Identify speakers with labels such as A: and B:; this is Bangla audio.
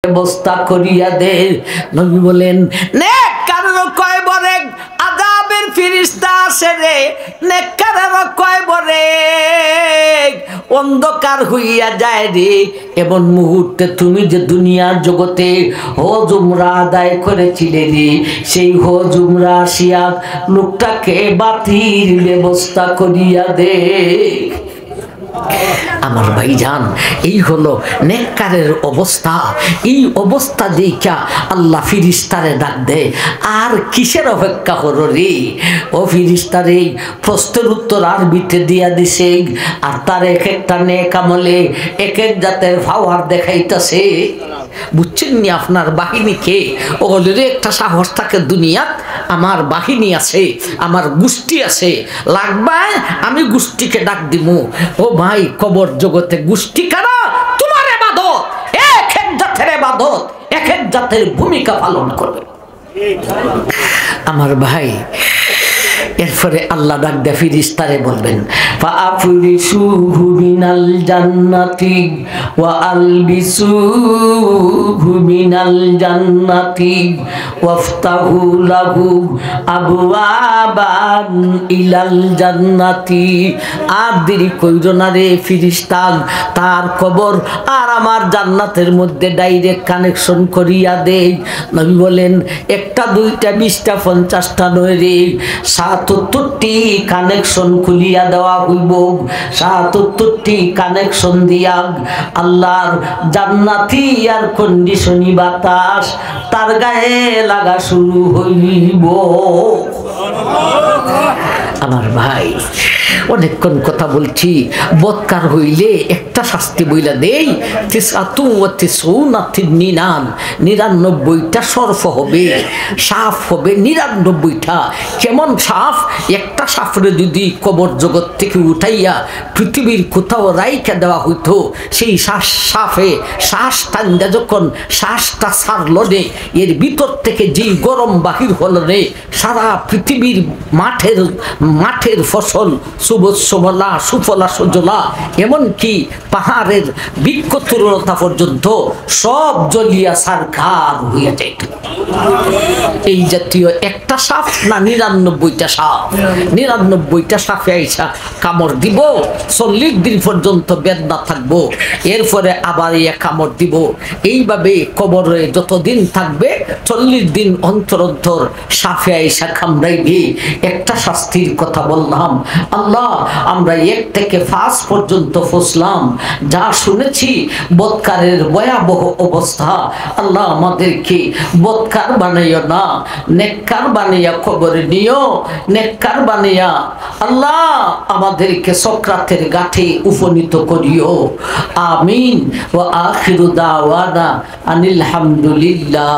A: ব্যবস্থা করিয়া দে। নবী বলেন নেককারের কয় বরে আযাবের ফেরেশতা আসে রে, নেককারের কয় বরে অন্ধকার হইয়া যায় রে। এমন মুহূর্তে তুমি যে দুনিয়ার জগতে হজ উমরা আদায় করেছিলে রে, সেই হজ উমরা আসিয়া লোকটাকে বাতিল ব্যবস্থা করিয়া দে। আমার ভাইজান, এই হলো নেককারের অবস্থা। এই অবস্থা দেখা আল্লাহ ফিরিস্তারে ডাক দে, আর কিসের অপেক্ষা করো রে? ও ফিরিস্তারে প্রশ্নের উত্তর আরবিতে দিয়া দিছে, আর তার এক একটা নেক আমলে এক এক জাতের পাওয়ার দেখাইতেছে। বুঝছেন নি আপনার বাহিনীকে? ওগুলোর একটা সাহস থাকে দুনিয়াত, আমার বাহিনী আছে, আমার গোষ্ঠী আছে, লাগবে আমি গোষ্ঠীকে ডাক দিমু। ও ভাই, কবর জগতে গোষ্ঠী কারা? তোমার ইবাদত, এক এক জাতের ইবাদত এক এক জাতের ভূমিকা পালন করবে আমার ভাই। এরপরে আল্লাহ ডাক দে ফিরিস্তারে বলবেন, ফাআফরিসুহু মিনাল জান্নাতি ওয়া আলবিসুহু মিনাল জান্নাতি ওয়াফতাহু লাহু আবওয়াবান ইলাল জান্নাতি। আর দেরি কইরো না রে ফিরিস্তা, তার কবর আর আমার জান্নাতের মধ্যে ডাইরেক্ট কানেকশন করিয়া দে। নবী বলেন একটা দুইটা 20টা 50টা নয় রে, 77টি কানেকশন খুলিয়া দেওয়া হইব। 77টি কানেকশন দিয়া আল্লাহর জান্নাতি আর কন্ডিশনি বাতাস তার গায়ে লাগা শুরু হইব। আমার ভাই, অনেকক্ষণ কথা বলছি। বদকার হইলে একটা শাস্তি বইলা দেই, 99টা সরফ হবে, সাফ হবে 99টা। কেমন সাফ? একটা সাফরে যদি কবর জগৎ থেকে উঠাইয়া পৃথিবীর কোথাও রাইখা দেওয়া হইতো, সেই সাফে শ্বাস টান্দা যখন শ্বাসটা ছাড়লো রে, এর ভিতর থেকে যেই গরম বাহির হলো রে, সারা পৃথিবীর মাঠের ফসল সবুজ সবলা সুফলা সুজলা, এমনকি পাহাড়ের বৃক্ষ তরুলতা পর্যন্ত সব জ্বলিয়া সারখার হইয়া যাইত। এই জাতীয় একটা সাপ না 99টা সাপ? 99টা সাপে আইসা কামড় দিব, 40 দিন পর্যন্ত বেদনা থাকবো, এরপরে আবার ইয়া কামড় দিব। এইভাবে কবরে যতদিন থাকবে 40 দিন অন্তর অন্তর সাপে আইসা কামড়াইবে। একটা শাস্তির কথা বললাম। আল্লাহ, আমরা 1 থেকে 5 পর্যন্ত ফুসলাম, যা শুনেছি বদকারের ভয়াবহ অবস্থা। আল্লাহ আমাদেরকে বদকার বানাইও না, নেককার বানাইয়া কবরে নিও, নেককার বানাইয়া আল্লাহ আমাদেরকে সক্রাতের গাঠে উপনীত করিও। আমিন। ওয়া আখিরু দাওয়ানা আনিল হামদুলিল্লাহ।